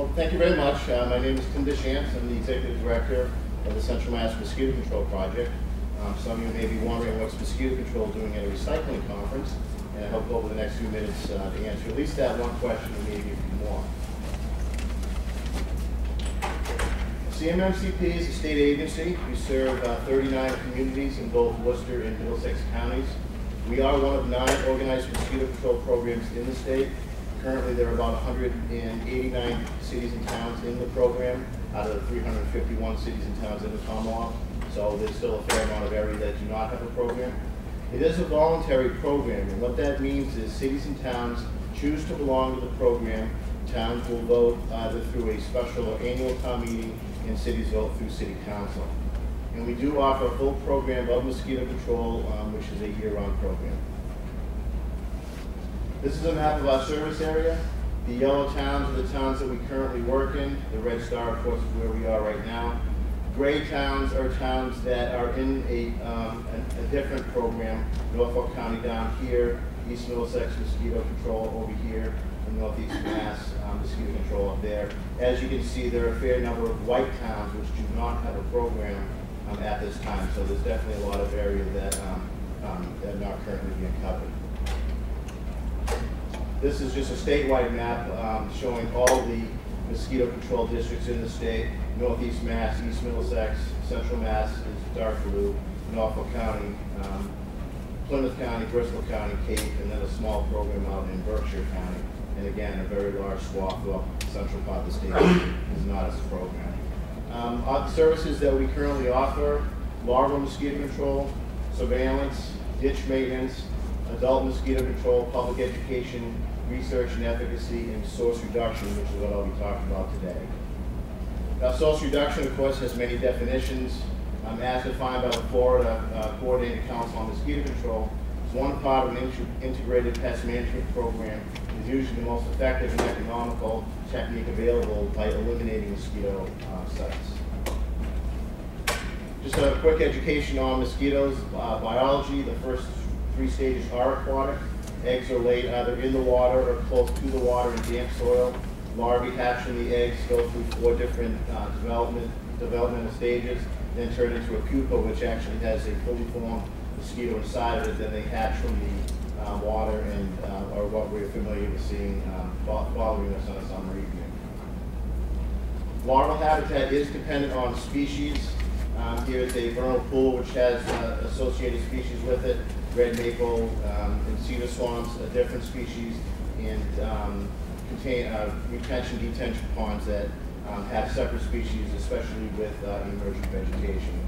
Well, thank you very much. My name is Tim Deschamps. I'm the Executive Director of the Central Mass Mosquito Control Project. Some of you may be wondering what's mosquito control doing at a recycling conference, and I hope over the next few minutes to answer at least that one question and maybe a few more. CMMCP is a state agency. We serve 39 communities in both Worcester and Middlesex counties. We are one of 9 organized mosquito control programs in the state. Currently, there are about 189 cities and towns in the program out of the 351 cities and towns in the Commonwealth. So there's still a fair amount of area that do not have a program. It is a voluntary program, and what that means is cities and towns choose to belong to the program. Towns will vote either through a special or annual town meeting, and cities vote through city council. And we do offer a full program of mosquito control, which is a year-round program. This is a map of our service area. The yellow towns are the towns that we currently work in. The red star, of course, is where we are right now. Gray towns are towns that are in a different program. Norfolk County down here, East Middlesex Mosquito Control over here, and Northeast Mass Mosquito Control up there. As you can see, there are a fair number of white towns which do not have a program at this time. So there's definitely a lot of area that are not currently being covered. This is just a statewide map showing all the mosquito control districts in the state. Northeast Mass, East Middlesex, Central Mass is dark blue, Norfolk County, Plymouth County, Bristol County, Cape, and then a small program out in Berkshire County. And again, a very large swath of the central part of the state is not as a program. Our services that we currently offer: larval mosquito control, surveillance, ditch maintenance, adult mosquito control, public education, research and efficacy, and source reduction, which is what I'll be talking about today. Now, source reduction, of course, has many definitions. As defined by the Florida Coordinated Council on Mosquito Control, it's one part of an integrated pest management program. It's usually the most effective and economical technique available by eliminating mosquito sites. Just a quick education on mosquitoes biology. The first 3 stages are aquatic. Eggs are laid either in the water or close to the water in damp soil. Larvae hatch from the eggs, go through 4 different developmental stages, then turn into a pupa, which actually has a fully formed mosquito inside of it. Then they hatch from the water and are what we're familiar with seeing following us on a summer evening. Larval habitat is dependent on species. Here is a vernal pool which has associated species with it: red maple and cedar swamps, a different species, and contain retention-detention ponds that have separate species, especially with emergent vegetation.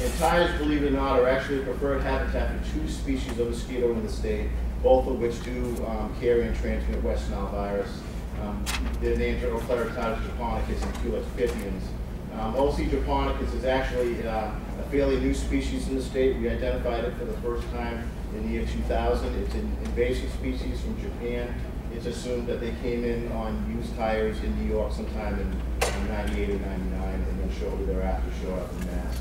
And tires, believe it or not, are actually a preferred habitat for 2 species of mosquito in the state, both of which do carry and transmit West Nile virus. Their names are Ocleritatis japonicus and Culex pipiens. OC japonicus is actually a fairly new species in the state. We identified it for the first time in the year 2000. It's an invasive species from Japan. It's assumed that they came in on used tires in New York sometime in 98 or 99, and then shortly thereafter showed up in Mass.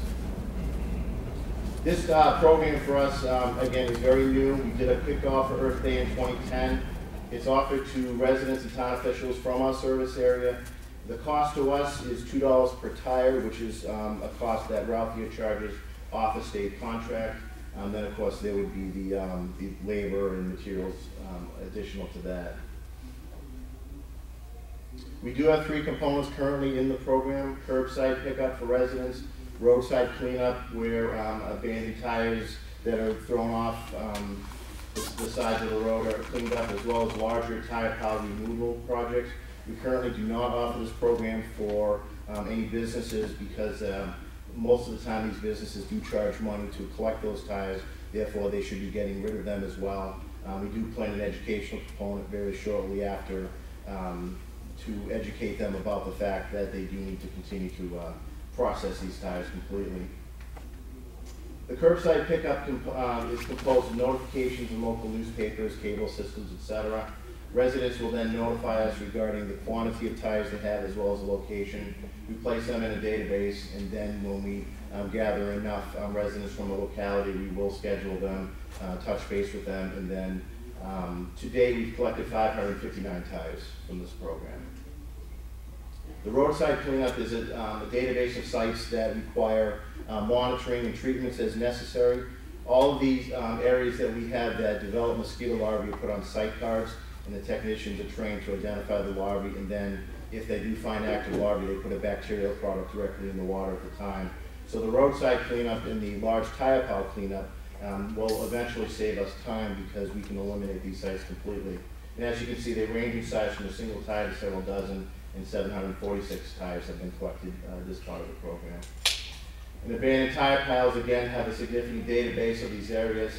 This program for us, again, is very new. We did a kickoff for Earth Day in 2010. It's offered to residents and town officials from our service area. The cost to us is $2 per tire, which is a cost that Ralph here charges off a state contract. Then, of course, there would be the labor and materials additional to that. We do have 3 components currently in the program: curbside pickup for residents, roadside cleanup, where abandoned tires that are thrown off the sides of the road are cleaned up, as well as larger tire pile removal projects. We currently do not offer this program for any businesses because most of the time these businesses do charge money to collect those tires. Therefore, they should be getting rid of them as well. We do plan an educational component very shortly after to educate them about the fact that they do need to continue to process these tires completely. The curbside pickup is composed of notifications in local newspapers, cable systems, etc. Residents will then notify us regarding the quantity of tires they have as well as the location. We place them in a database, and then when we gather enough residents from the locality, we will schedule them, touch base with them, and then to date we've collected 559 tires from this program. The Roadside Cleanup is a database of sites that require monitoring and treatments as necessary. All of these areas that we have that develop mosquito larvae are put on site cards, and the technicians are trained to identify the larvae, and then if they do find active larvae, they put a bacterial product directly in the water at the time. So the Roadside Cleanup and the large tire pile cleanup will eventually save us time because we can eliminate these sites completely. And as you can see, they range in size from a single tire to several dozen, and 746 tires have been collected this part of the program. And abandoned tire piles, again, have a significant database of these areas.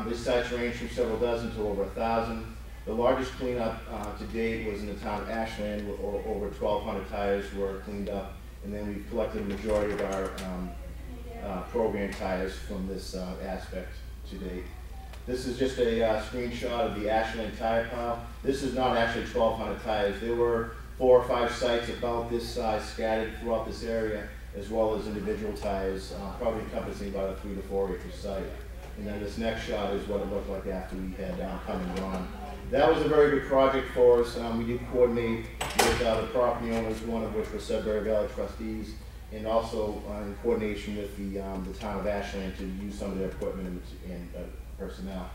These sites range from several dozen to over 1,000. The largest cleanup to date was in the town of Ashland, where over 1,200 tires were cleaned up, and then we've collected a majority of our program tires from this aspect to date. This is just a screenshot of the Ashland tire pile. This is not actually 1,200 tires. There were 4 or 5 sites about this size scattered throughout this area, as well as individual tires, probably encompassing about a 3 to 4 acre site. And then this next shot is what it looked like after we had come and gone. That was a very good project for us. We did coordinate with the property owners, one of which was Sudbury Valley trustees, and also in coordination with the town of Ashland to use some of their equipment and personnel.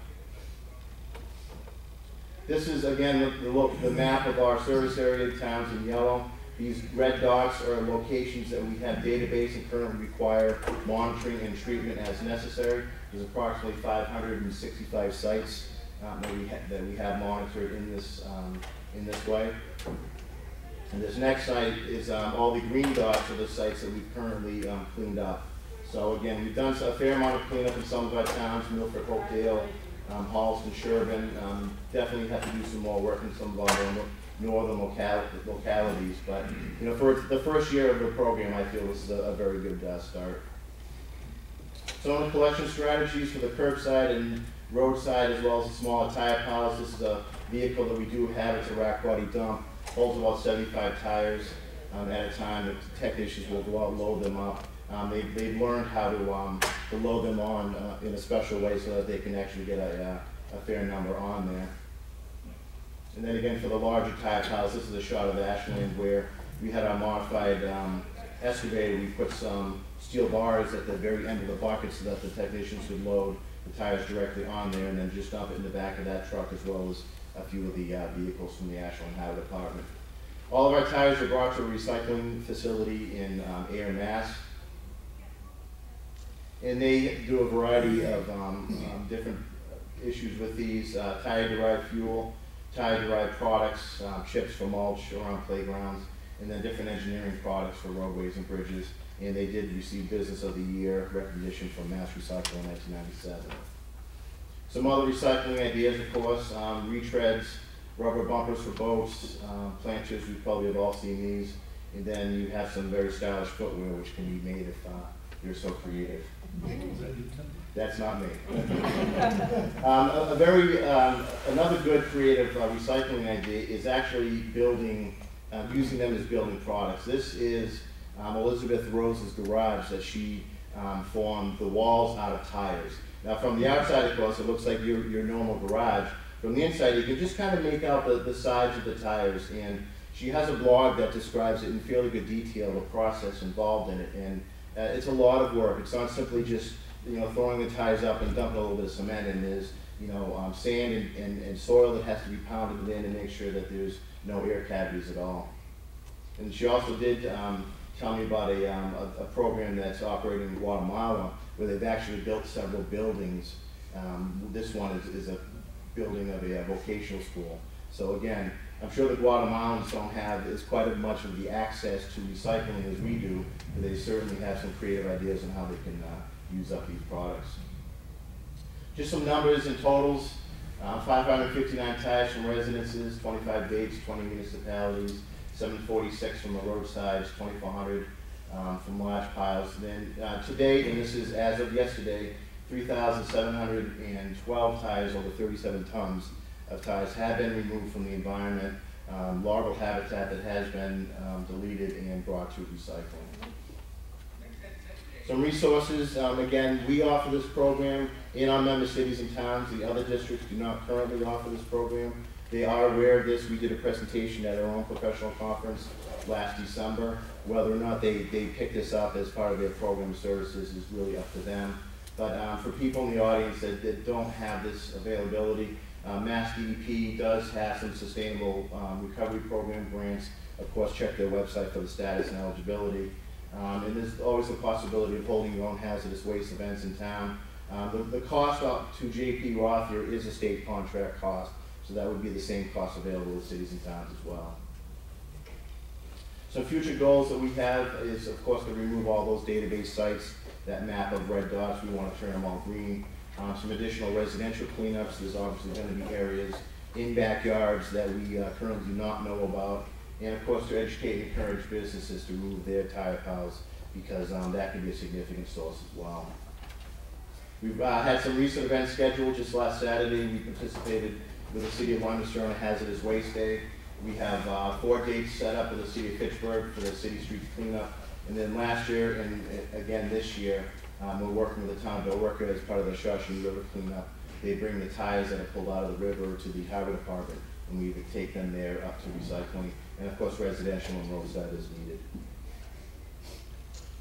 This is, again, the map of our service area, towns in yellow. These red dots are locations that we have database and currently require monitoring and treatment as necessary. There's approximately 565 sites that we have monitored in this way. And this next site is all the green dots are the sites that we've currently cleaned up. So again, we've done a fair amount of cleanup in some of our towns, Milford, Hopedale, Holliston, Sherburne. Definitely have to do some more work in some of our northern localities. But you know, for the first year of the program, I feel this is a very good start. Some of the collection strategies for the curbside and roadside, as well as the smaller tire piles. This is a vehicle that we do have. It's a rack body dump. Holds about 75 tires at a time. The technicians will go out and load them up. They've learned how to load them on in a special way so that they can actually get a fair number on there. And then again, for the larger tire piles, this is a shot of Ashland where we had our modified excavator. We put some steel bars at the very end of the bucket so that the technicians could load the tires directly on there and then just dump it in the back of that truck, as well as a few of the vehicles from the Ashland Highway Department. All of our tires are brought to a recycling facility in Ayer, Mass. And they do a variety of different issues with these, tire-derived fuel, tire-derived products, chips for mulch around playgrounds, and then different engineering products for roadways and bridges. And they did receive Business of the Year recognition from MassRecycle in 1997. Some other recycling ideas, of course, retreads, rubber bumpers for boats, plant chips, we probably have all seen these. And then you have some very stylish footwear which can be made if you're so creative. That's not me. Another good creative recycling idea is actually building, using them as building products. This is Elizabeth Rose's garage that she formed the walls out of tires. Now from the outside, of course, it looks like your normal garage. From the inside, you can just kind of make out the sides of the tires, and she has a blog that describes it in fairly good detail, the process involved in it, and it's a lot of work. It's not simply just throwing the tires up and dumping a little bit of cement in. There's sand and soil that has to be pounded in and make sure that there's no air cavities at all. And she also did tell me about a program that's operating in Guatemala where they've actually built several buildings. This one is a building of a vocational school. So again, I'm sure the Guatemalans don't have as quite as much of the access to recycling as we do, but they certainly have some creative ideas on how they can use up these products. Just some numbers and totals. 559 tires from residences, 25 dates, 20 municipalities, 746 from the roadsides, 2,400 from large piles. Then to date, and this is as of yesterday, 3,712 tires, over 37 tons of tires have been removed from the environment, larval habitat that has been deleted and brought to recycling. Some resources, again, we offer this program in our member cities and towns. The other districts do not currently offer this program. They are aware of this. We did a presentation at our own professional conference last December. Whether or not they pick this up as part of their program services is really up to them. But for people in the audience that don't have this availability, Mass DEP does have some sustainable recovery program grants. Of course, check their website for the status and eligibility. And there's always the possibility of holding your own hazardous waste events in town. The cost up to JP Roth here is a state contract cost, so that would be the same cost available to cities and towns as well. Some future goals that we have is, of course, to remove all those database sites, that map of red dots. We want to turn them all green. Some additional residential cleanups. There's obviously going to be areas in backyards that we currently do not know about. And of course, to educate and encourage businesses to remove their tire piles, because that can be a significant source as well. We've had some recent events scheduled. Just last Saturday, we participated with the City of Leominster on a hazardous waste day. We have 4 dates set up with the City of Fitchburg for the city street cleanup. And then last year, and again this year, we're working with the town of Billerica as part of the Shawshene River cleanup. They bring the tires that are pulled out of the river to the highway department, and we take them there up to recycling. And of course, residential and roadside is needed.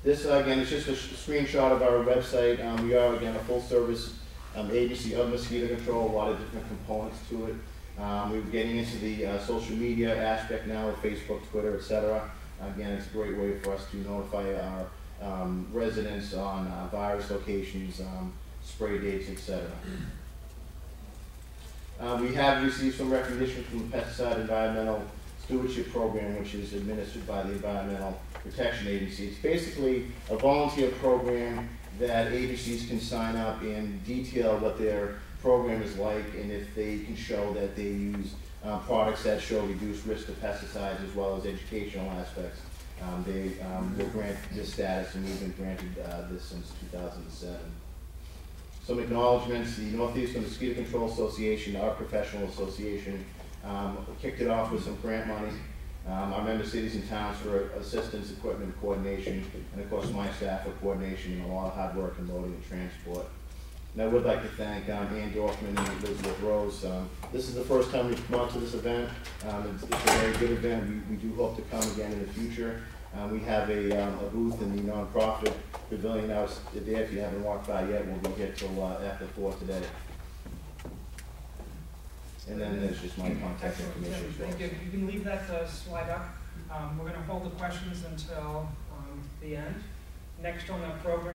This, again, is just a screenshot of our website. We are, again, a full-service agency of mosquito control, a lot of different components to it. We're getting into the social media aspect now with Facebook, Twitter, etc. Again, it's a great way for us to notify our residents on virus locations, spray dates, etc. We have received some recognition from the Pesticide Environmental Stewardship Program, which is administered by the Environmental Protection Agency. It's basically a volunteer program that agencies can sign up and detail what their program is like, and if they can show that they use products that show reduced risk of pesticides as well as educational aspects, they will grant this status, and we've been granted this since 2007. Some acknowledgements: the Northeastern Mosquito Control Association, our professional association, kicked it off with some grant money. Our member cities and towns for assistance, equipment, coordination, and of course my staff for coordination and a lot of hard work in loading and transport. And I would like to thank Ann Dorfman and Elizabeth Rose. This is the first time we've come out to this event. It's a very good event. We do hope to come again in the future. We have a booth in the nonprofit pavilion out there. If you haven't walked by yet, we'll be here till after 4 today. And then there's just my contact information. Thank you. You can leave that slide up. We're going to hold the questions until the end. Next on the program.